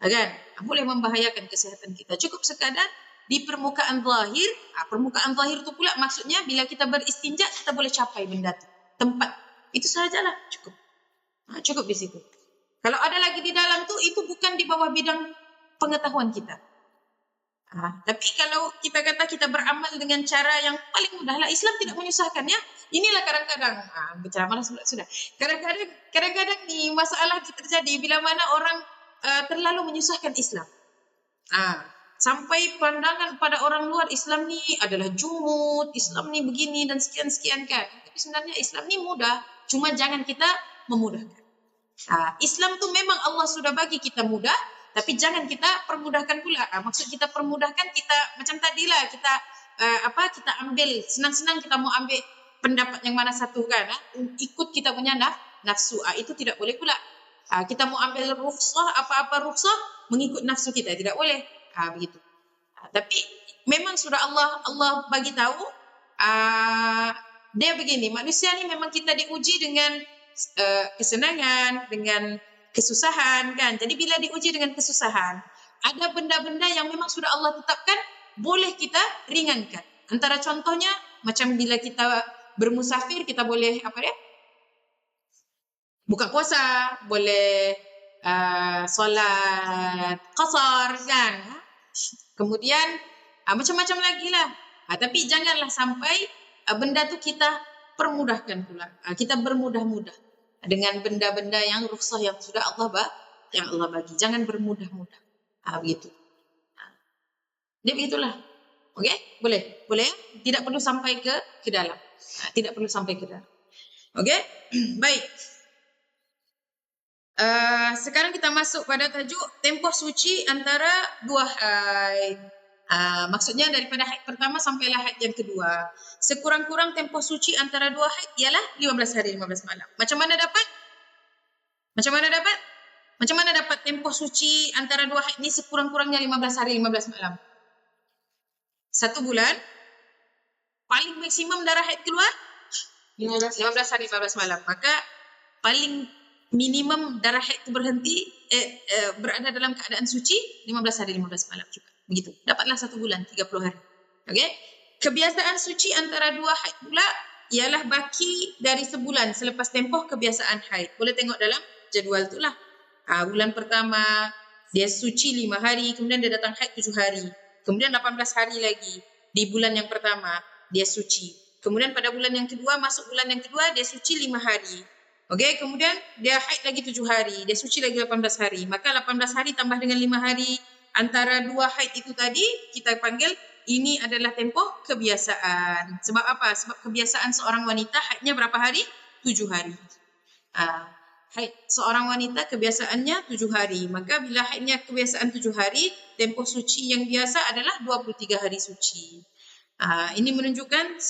Kan? Boleh membahayakan kesihatan kita. Cukup sekadar di permukaan zahir. Permukaan zahir tu pula maksudnya bila kita beristinja kita boleh capai benda tu. Tempat. Itu sahajalah, cukup. Cukup di situ. Kalau ada lagi di dalam tu, itu bukan di bawah bidang pengetahuan kita. Tapi kalau kita kata kita beramal dengan cara yang paling mudah lah, Islam tidak menyusahkan ya. Inilah kadang-kadang berceramah sudah. Kadang-kadang ni masalah terjadi bila mana orang terlalu menyusahkan Islam. Sampai pandangan pada orang luar Islam ni adalah jumud, Islam ni begini dan sekian-sekian kan. Tapi sebenarnya Islam ni mudah, cuma jangan kita memudahkan. Islam tu memang Allah sudah bagi kita mudah, tapi jangan kita permudahkan pula. Maksud kita permudahkan, kita macam tadilah kita kita ambil senang-senang, kita mau ambil pendapat yang mana satu kan, ikut kita punya nafsu. Itu tidak boleh pula. Kita mau ambil rukhsah, apa-apa rukhsah mengikut nafsu kita, tidak boleh. Begitu. Tapi memang sudah Allah bagi tahu, dia begini, manusia ni memang kita diuji dengan kesenangan, dengan kesusahan kan. Jadi bila diuji dengan kesusahan, ada benda-benda yang memang sudah Allah tetapkan boleh kita ringankan. Antara contohnya macam bila kita bermusafir, kita boleh buka puasa, boleh solat qasar kan. Kemudian macam-macam lagi lah. Tapi janganlah sampai benda tu kita permudahkan pula. Kita bermudah-mudah dengan benda-benda yang rukhsah yang sudah Allah bagi. Jangan bermudah-mudah. Begitu. Dia begitulah. Okey? Boleh? Boleh? Tidak perlu sampai ke dalam. Tidak perlu sampai ke dalam. Okey? Baik. Sekarang kita masuk pada tajuk tempoh suci antara dua haid. Maksudnya daripada haid pertama sampailah haid yang kedua. Sekurang-kurang tempoh suci antara dua haid ialah 15 hari 15 malam. Macam mana dapat? Macam mana dapat tempoh suci antara dua haid ni sekurang-kurangnya 15 hari 15 malam? 1 bulan. Paling maksimum darah haid keluar 15 hari 15 malam. Maka paling minimum darah haid itu berhenti berada dalam keadaan suci 15 hari 15 malam juga. Begitu. Dapatlah 1 bulan 30 hari. Okey. Kebiasaan suci antara dua haid pula ialah baki dari sebulan selepas tempoh kebiasaan haid. Boleh tengok dalam jadual itulah. Bulan pertama dia suci 5 hari, kemudian dia datang haid 7 hari. Kemudian 18 hari lagi di bulan yang pertama dia suci. Kemudian pada bulan yang kedua, masuk bulan yang kedua dia suci 5 hari. Okey, kemudian dia haid lagi 7 hari, dia suci lagi 18 hari. Maka 18 hari tambah dengan 5 hari antara dua haid itu tadi kita panggil ini adalah tempoh kebiasaan. Sebab apa? Sebab kebiasaan seorang wanita haidnya berapa hari? 7 hari. Haid seorang wanita kebiasaannya 7 hari. Maka bila haidnya kebiasaan 7 hari, tempoh suci yang biasa adalah 23 hari suci. Ini menunjukkan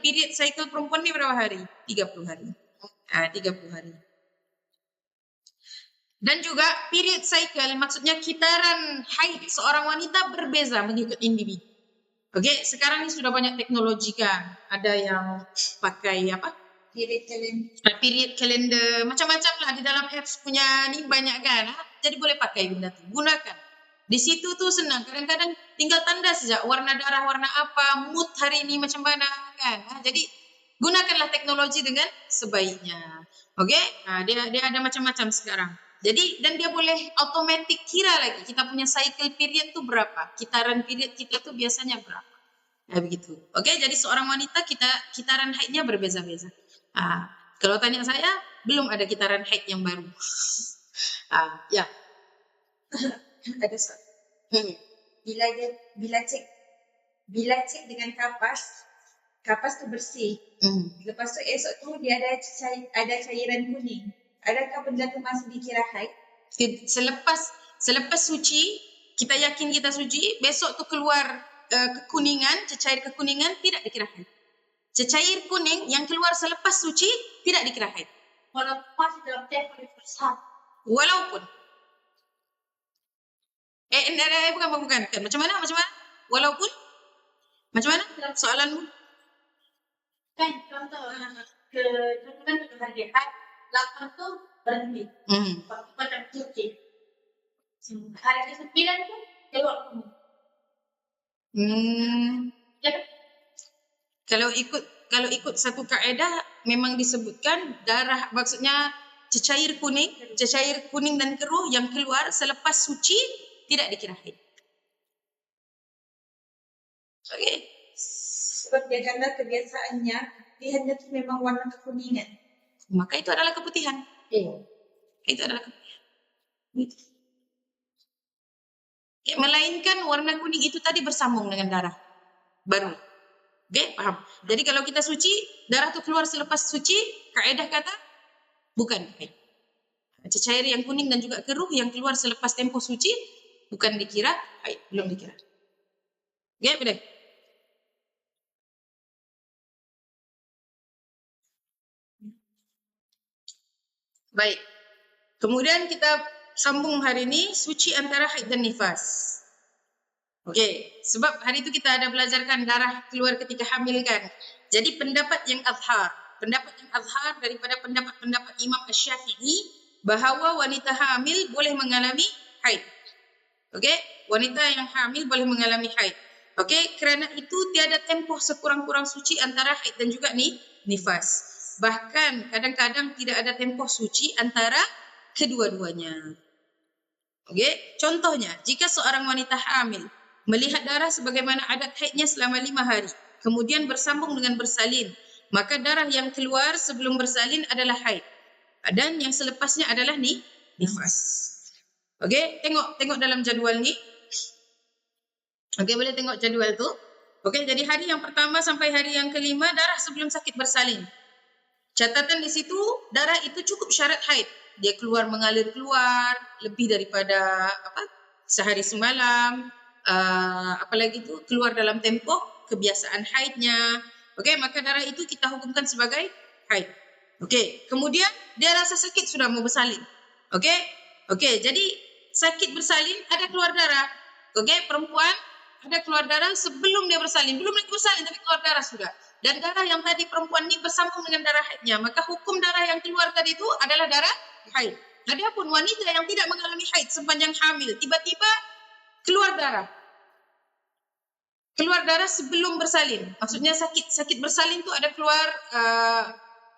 period cycle perempuan ni berapa hari? 30 hari. 30 hari. Dan juga period cycle maksudnya kitaran haid seorang wanita berbeza mengikut individu. Okey, sekarang ni sudah banyak teknologi kan. Ada yang pakai apa? Period calendar. Macam-macam lah di dalam apps punya ni banyak kan. Jadi boleh pakai benda tu. Gunakan. Di situ tu senang. Kadang-kadang tinggal tanda saja warna darah warna apa, mood hari ni macam mana kan. Jadi gunakanlah teknologi dengan sebaiknya. Okey? Dia ada macam-macam sekarang. Jadi dan dia boleh automatic kira lagi kita punya cycle period tu berapa. Kitaran period kita tu biasanya berapa. Begitu. Okey, jadi seorang wanita kitaran haidnya berbeza-beza. Kalau tanya saya, belum ada kitaran haid yang baru. Ya. Ada soal. Bila cek dengan kapas tu bersih. Lepas tu esok tu dia ada cairan kuning. Adakah benda tu masih dikira haid? Selepas suci, kita yakin kita suci, besok tu keluar kekuningan, cecair kekuningan tidak dikira haid. Cecair kuning yang keluar selepas suci tidak dikira haid. Walaupun masih dalam tempoh universal. Walaupun. Bukan. Macam mana? Walaupun? Macam mana? Soalanmu? Kan contoh ke hari haid, 8 tu berhenti. Macam cuci. Hari ke-9 tu keluar kuning. Ya kan? Kalau ikut satu kaedah memang disebutkan darah maksudnya cecair kuning dan keruh yang keluar selepas suci tidak dikira haid. Okey. Sebab dia kata kebiasaannya pilihannya tu memang warna kekuningan. Maka itu adalah keputihan. Itu adalah keputihan. Melainkan warna kuning itu tadi bersambung dengan darah baru. Okey, faham? Jadi kalau kita suci, darah tu keluar selepas suci, kaedah kata bukan haid. Cecair yang kuning dan juga keruh yang keluar selepas tempoh suci bukan dikira haid, belum dikira. Okey, boleh? Baik. Kemudian kita sambung hari ini suci antara haid dan nifas. Okey, sebab hari itu kita ada belajarkan darah keluar ketika hamil kan. Jadi pendapat yang azhar daripada pendapat Imam Asy-Syafi'i bahawa wanita hamil boleh mengalami haid. Okey, wanita yang hamil boleh mengalami haid. Okey, kerana itu tiada tempoh sekurang-kurang suci antara haid dan juga nifas. Bahkan kadang-kadang tidak ada tempoh suci antara kedua-duanya. Okey, contohnya jika seorang wanita hamil melihat darah sebagaimana adat haidnya selama 5 hari, kemudian bersambung dengan bersalin, maka darah yang keluar sebelum bersalin adalah haid. Dan yang selepasnya adalah nifas. Okey, tengok dalam jadual ni. Okey, boleh tengok jadual tu. Okey, jadi hari yang pertama sampai hari yang kelima darah sebelum sakit bersalin. Catatan di situ, darah itu cukup syarat haid. Dia keluar mengalir keluar lebih daripada sehari semalam. Apalagi itu keluar dalam tempoh kebiasaan haidnya. Okey, maka darah itu kita hukumkan sebagai haid. Okey, kemudian dia rasa sakit sudah mau bersalin. Okey, jadi sakit bersalin ada keluar darah. Okey, perempuan ada keluar darah sebelum dia bersalin. Belum lagi bersalin tapi keluar darah sudah. Dan darah yang tadi perempuan ni bersambung dengan darah haidnya. Maka hukum darah yang keluar tadi itu adalah darah haid. Adapun wanita yang tidak mengalami haid sepanjang hamil, tiba-tiba keluar darah. Keluar darah sebelum bersalin. Maksudnya sakit bersalin tu ada keluar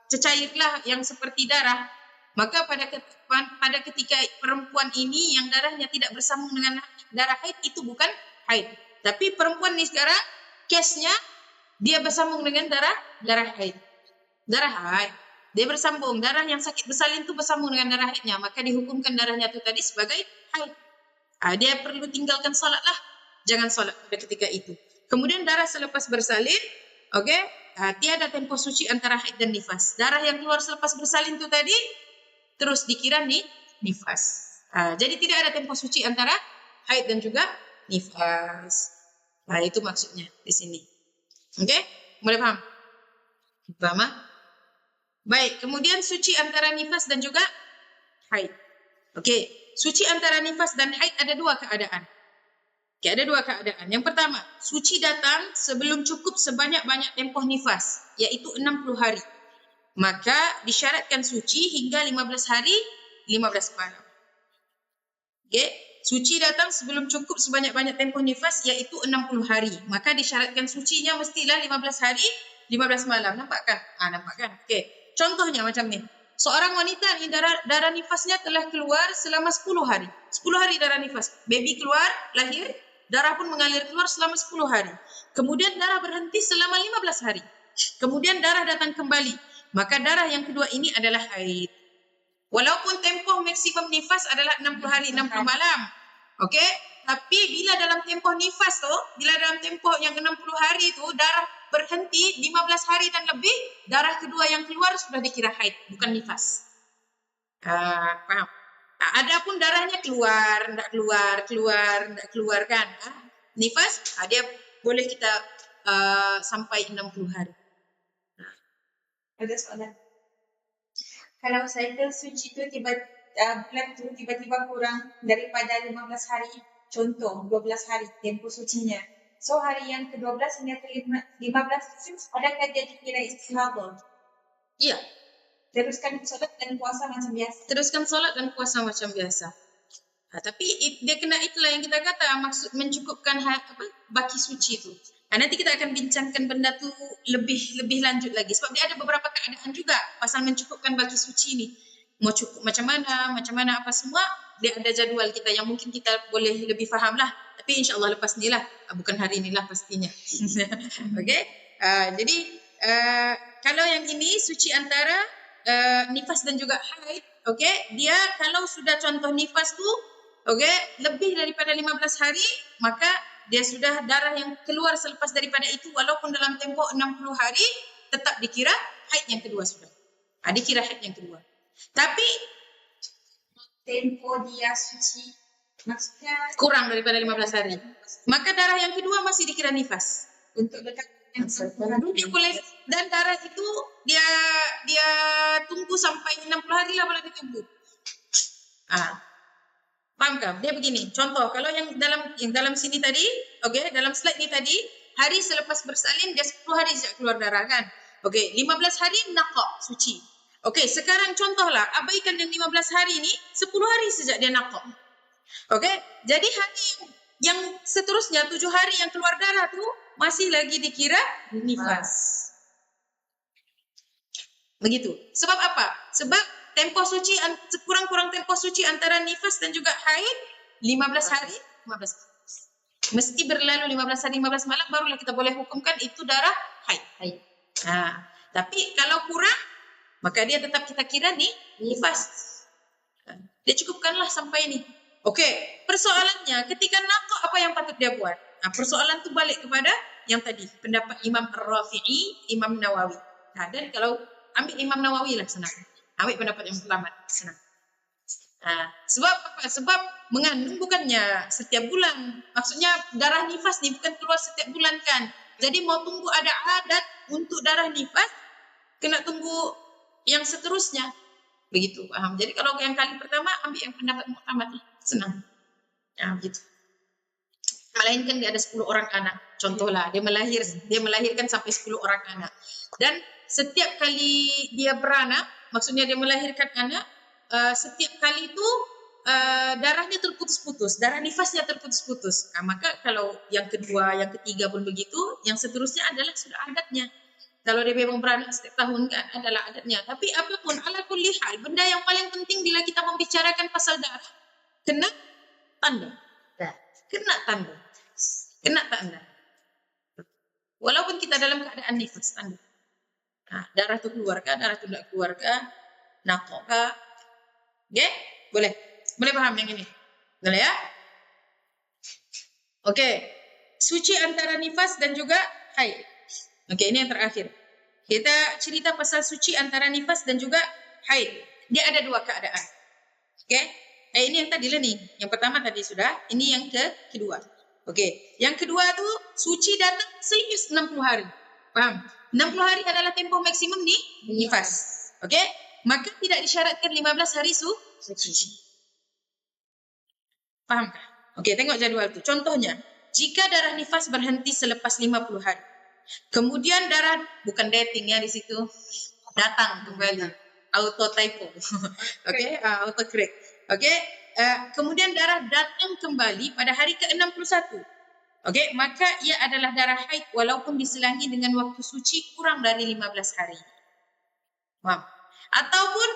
cecairlah yang seperti darah. Maka pada ketika perempuan ini yang darahnya tidak bersambung dengan darah haid, itu bukan haid. Tapi perempuan ni sekarang kesnya dia bersambung dengan darah haid. Darah haid. Dia bersambung. Darah yang sakit bersalin tu bersambung dengan darah haidnya. Maka dihukumkan darahnya tu tadi sebagai haid. Dia perlu tinggalkan solat lah. Jangan solat pada ketika itu. Kemudian darah selepas bersalin. Tiada tempoh suci antara haid dan nifas. Darah yang keluar selepas bersalin tu tadi terus dikira nifas. Jadi tidak ada tempoh suci antara haid dan juga nifas. Itu maksudnya di sini. Okey, boleh faham? Faham? Baik, kemudian suci antara nifas dan juga haid. Okey, suci antara nifas dan haid ada dua keadaan. Ada dua keadaan. Yang pertama, suci datang sebelum cukup sebanyak-banyak tempoh nifas, iaitu 60 hari. Maka disyaratkan suci hingga 15 hari, 15 malam. Okey, suci datang sebelum cukup sebanyak-banyak tempoh nifas iaitu 60 hari. Maka disyaratkan sucinya mestilah 15 hari, 15 malam. Nampak kan? Nampak kan? Okey. Contohnya macam ni. Seorang wanita ni darah nifasnya telah keluar selama 10 hari. 10 hari darah nifas. Baby keluar, lahir, darah pun mengalir keluar selama 10 hari. Kemudian darah berhenti selama 15 hari. Kemudian darah datang kembali. Maka darah yang kedua ini adalah haid. Walaupun tempoh maksimum nifas adalah 60 hari 60 malam. Okey? Tapi bila dalam tempoh nifas tu, bila dalam tempoh yang 60 hari tu darah berhenti 15 hari dan lebih, darah kedua yang keluar sudah dikira haid, bukan nifas. Faham? Adapun darahnya keluar, tak keluar kan? Nifas, dia boleh kita sampai 60 hari. Ada soalan. Kalau cycle suci tu bulan tu tiba-tiba kurang daripada 15 hari, contoh 12 hari tempoh sucinya. So hari yang ke-12 hingga ke-15 adakah dia dikira istihadah? Ya. Teruskan solat dan puasa macam biasa. Teruskan solat dan puasa macam biasa. Tapi dia kena itulah yang kita kata maksud mencukupkan baki suci tu. Nanti kita akan bincangkan benda tu lebih lanjut lagi. Sebab dia ada beberapa keadaan juga pasal mencukupkan baki suci ni. Mau cukup macam mana apa semua, dia ada jadual kita yang mungkin kita boleh lebih faham lah. Tapi insyaAllah lepas ni lah. Bukan hari ni lah pastinya. Okey. Jadi kalau yang ini suci antara nifas dan juga haid. Okey. Dia kalau sudah contoh nifas tu, okey, lebih daripada 15 hari, maka dia sudah darah yang keluar selepas daripada itu walaupun dalam tempoh 60 hari tetap dikira haid yang kedua sudah. Dikira haid yang kedua. Tapi tempoh dia suci maksudnya kurang daripada 15 hari. Maka darah yang kedua masih dikira nifas. Untuk dekat dia boleh, dan darah itu dia tunggu sampai 60 hari lah boleh ditunggu. Faham tak? Dia begini. Contoh, kalau yang dalam sini tadi, okey, dalam slide ni tadi, hari selepas bersalin dia 10 hari sejak keluar darah kan. Okey, 15 hari naqa, suci. Okey, sekarang contohlah, abaikan yang 15 hari ni 10 hari sejak dia naqa. Okey, jadi hari yang seterusnya 7 hari yang keluar darah tu masih lagi dikira nifas. Begitu. Sebab apa? Sebab tempoh suci kurang-kurang tempoh suci antara nifas dan juga haid 15 hari, 15. Mesti berlalu 15 hari 15 malam barulah kita boleh hukumkan itu darah haid. Tapi kalau kurang maka dia tetap kita kira nifas. Dia cukupkanlah sampai ni. Okey, persoalannya ketika naqa apa yang patut dia buat? Persoalan tu balik kepada yang tadi pendapat Imam Ar-Rafi'i, Imam Nawawi. Dan kalau ambil Imam Nawawi lah, senang. Ambil pendapat yang pertama, senang. Sebab apa? Sebab mengandung bukannya setiap bulan. Maksudnya darah nifas ni bukan keluar setiap bulan kan. Jadi mau tunggu ada adat untuk darah nifas, kena tunggu yang seterusnya. Begitu, paham? Jadi kalau yang kali pertama ambil yang pendapat muktamad, senang. Begitu. Melainkan dia ada 10 orang anak. Contohlah, dia melahirkan sampai 10 orang anak. Dan setiap kali dia beranak, maksudnya dia melahirkan anak, setiap kali itu darahnya terputus-putus, darah nifasnya terputus-putus. Maka kalau yang kedua, yang ketiga pun begitu, yang seterusnya adalah sudah adatnya. Kalau dia memang beranak setiap tahun kan adalah adatnya. Tapi apapun, ala kulli hal, benda yang paling penting bila kita membicarakan pasal darah, kena tanda. Kena tanda. Kena tanda. Walaupun kita dalam keadaan nifas, tanda. Darah itu keluar kah, darah itu tidak keluar kah, nakok kah. Okay? Boleh? Boleh paham yang ini? Boleh ya? Okey. Suci antara nifas dan juga haid. Okey, ini yang terakhir. Kita cerita pasal suci antara nifas dan juga haid. Dia ada dua keadaan. Okey? Ini yang tadi lah nih. Yang pertama tadi sudah. Ini yang kedua. Okey. Yang kedua tu suci datang selepas 60 hari. Faham? 60 hari adalah tempoh maksimum ni nifas. Okey? Maka tidak disyaratkan 15 hari suci. Faham? Okey, tengok jadual tu. Contohnya, jika darah nifas berhenti selepas 50 hari. Kemudian darah, bukan dating ya di situ, datang kembali. Auto typo. Okey, auto correct. Okey, kemudian darah datang kembali pada hari ke-61. Okey, maka ia adalah darah haid walaupun diselangi dengan waktu suci kurang dari 15 hari. Faham? Ataupun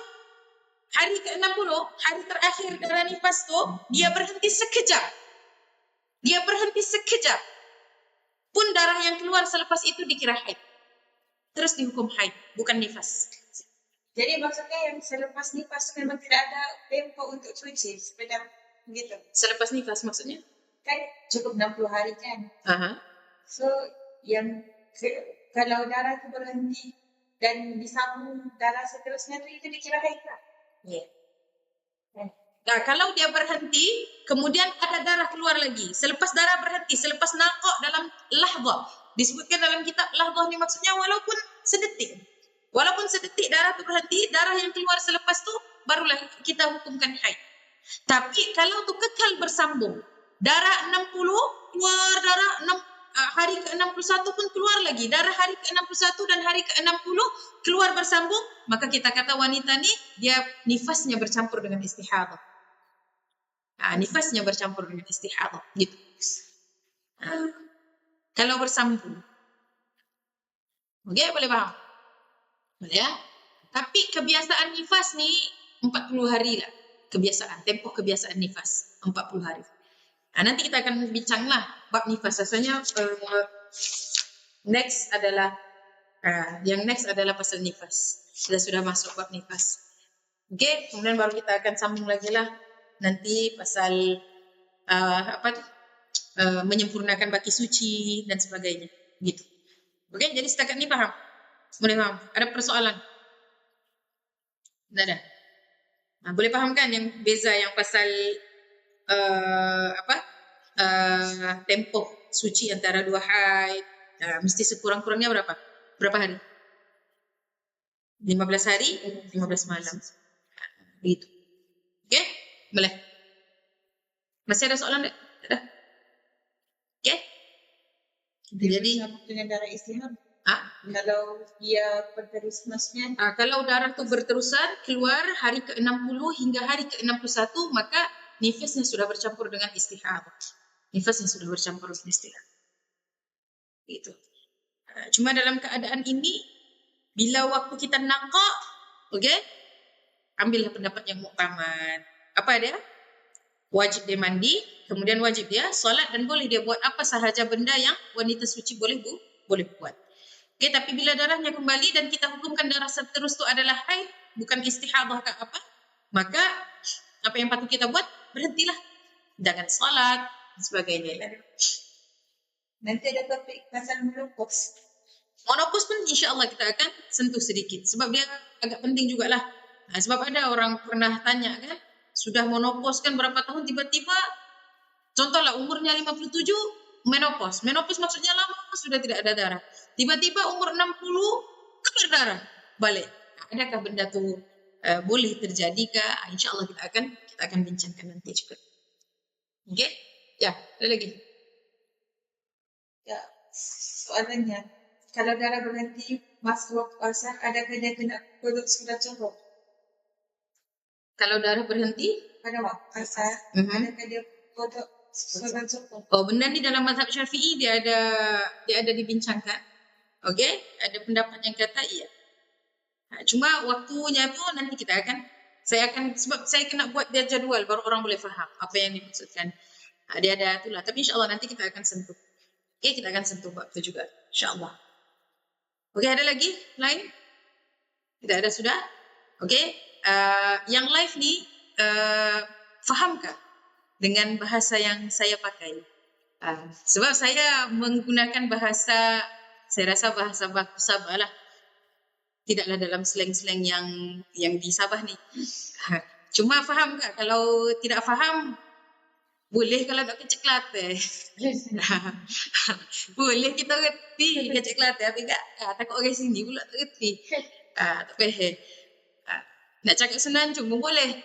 hari ke-60, hari terakhir darah nifas tu, dia berhenti sekejap. Dia berhenti sekejap. Pun darah yang keluar selepas itu dikira haid. Terus dihukum haid, bukan nifas. Jadi maksudnya yang selepas nifas memang tidak ada tempo untuk suci, sepeda begitu. Selepas nifas maksudnya? Kan cukup 60 hari kan. So yang kalau darah itu berhenti dan disambung darah seterusnya itu dikira haid lah. Ya. Nah, kalau dia berhenti, kemudian ada darah keluar lagi. Selepas darah berhenti, selepas naqaq dalam lahzah. Disebutkan dalam kitab lahzah ni maksudnya walaupun sedetik. Walaupun sedetik darah itu berhenti, darah yang keluar selepas tu barulah kita hukumkan haid. Tapi kalau tu kekal bersambung, darah 60 keluar darah hari ke-61 pun keluar lagi. Darah hari ke-61 dan hari ke-60 keluar bersambung, maka kita kata wanita ni dia nifasnya bercampur dengan istihadah. Nifasnya bercampur dengan istihadah gitu. Kalau bersambung. Okey, boleh faham? Boleh ya? Tapi kebiasaan nifas ni 40 hari lah. Kebiasaan, tempoh kebiasaan nifas 40 hari. Nanti kita akan bincanglah bab nifas. Rasanya next adalah pasal nifas. Sudah masuk bab nifas. Okey, kemudian baru kita akan sambung lagi lah nanti pasal menyempurnakan baki suci dan sebagainya. Gitu. Okey, jadi setakat ni faham? Boleh faham? Ada persoalan? Tak ada. Boleh faham kan yang beza yang pasal tempoh suci antara dua haid, mesti sekurang-kurangnya berapa? Berapa hari? 15 hari, 15 malam. Begitu. Okey? Boleh. Masih ada soalan tak? Tak ada. Okey? Jadi dengan darah istihad. Kalau dia berterus-terusnya. Kalau darah tu berterusan keluar hari ke-60 hingga hari ke-61, maka nifasnya sudah bercampur dengan istihadah. Nifasnya sudah bercampur dengan istihadah. Itu. Cuma dalam keadaan ini, bila waktu kita naqaq, okey, ambillah pendapat yang muktamad. Apa dia? Wajib dia mandi, kemudian wajib dia solat dan boleh dia buat apa sahaja benda yang wanita suci boleh buat. Okey, tapi bila darahnya kembali dan kita hukumkan darah seterus itu adalah haid, bukan istihadah ke apa, maka apa yang patut kita buat? Berhentilah. Jangan solat dan sebagainya. Nanti ada topik pasal menopause. Monopause pun insya-Allah kita akan sentuh sedikit sebab dia agak penting jugalah. Sebab ada orang pernah tanya kan, sudah menopause kan berapa tahun tiba-tiba contohlah umurnya 57 menopause. Menopause maksudnya lama sudah tidak ada darah. Tiba-tiba umur 60 keluar darah balik. Adakah benda tu boleh terjadi kah? Insya-Allah kita akan bincangkan nanti juga. Okey? Ya, ada lagi. Ya, soalannya, kalau darah berhenti masa waktu asar, adakah dia kena kodok surat cukup? Kalau darah berhenti Pada waktu asar, adakah dia kodok surat cukup? Oh, benda ni dalam mazhab Syafi'i dia ada dibincangkan. Okey, ada pendapat yang kata iya. Cuma waktunya tu nanti sebab saya kena buat dia jadual baru orang boleh faham apa yang dimaksudkan. Dia ada itulah. Tapi insya-Allah nanti kita akan sentuh. Okey, kita akan sentuh bab tu juga insya-Allah. Okey, ada lagi lain? Tidak ada sudah? Okey. Yang live ni fahamkah dengan bahasa yang saya pakai? Sebab saya menggunakan bahasa, saya rasa bahasa baku Sabah lah. Tidaklah dalam slang-slang yang di Sabah ni. Cuma faham tak? Kalau tidak faham, boleh kalau tak kecek Kelantan. Boleh kita reti kecek Kelantan. Tapi takut orang sini pula tak reti. Tak payah. Nak cakap Semenanjung pun boleh.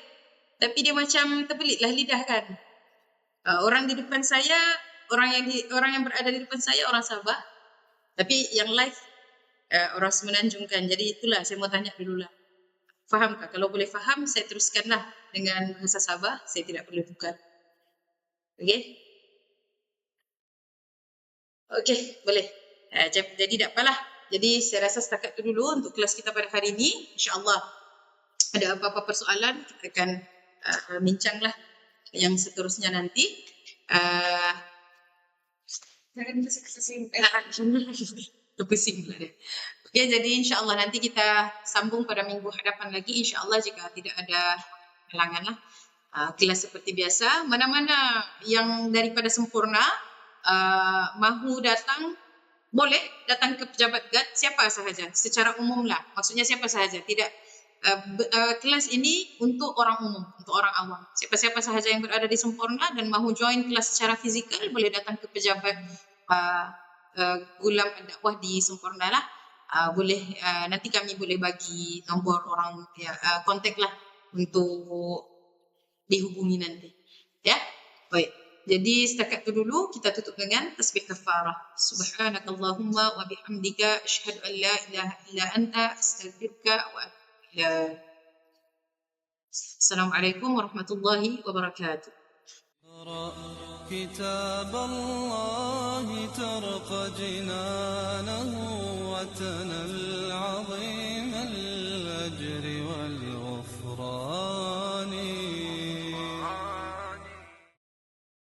Tapi dia macam terbelitlah lidah kan. Orang di depan saya, orang yang berada di depan saya orang Sabah. Tapi yang live orang Semenanjung kan. Jadi itulah saya mau tanya dululah. Fahamkah? Kalau boleh faham, saya teruskanlah dengan bahasa Sabah. Saya tidak perlu tukar. Okey? Okey, boleh. Jadi tak apalah. Jadi saya rasa setakat itu dulu untuk kelas kita pada hari ini. InsyaAllah ada apa-apa persoalan, kita akan bincanglah yang seterusnya nanti. Jangan pusing-pusing. Terpusing pula dia. Okey, jadi insya-Allah nanti kita sambung pada minggu hadapan lagi insya-Allah jika tidak ada halangan lah. Kelas seperti biasa. Mana-mana yang daripada sempurna mahu datang, boleh datang ke pejabat GAD siapa sahaja secara umum lah. Maksudnya siapa sahaja, tidak kelas ini untuk orang umum, untuk orang awam. Siapa-siapa sahaja yang berada di Sempurna dan mahu join kelas secara fizikal boleh datang ke pejabat Gulam Dakwah di Sempurna lah. Boleh nanti kami boleh bagi nombor orang kontak lah untuk dihubungi nanti. Ya, baik. Jadi setakat itu dulu kita tutup dengan tasbih kafarah. Subhanakallahumma wa bihamdika asyhadu an la ilaha illa anta astaghfiruka wa atubu ilaik. Assalamualaikum warahmatullahi wabarakatuh. كتاب الله ترق جنانه وتنل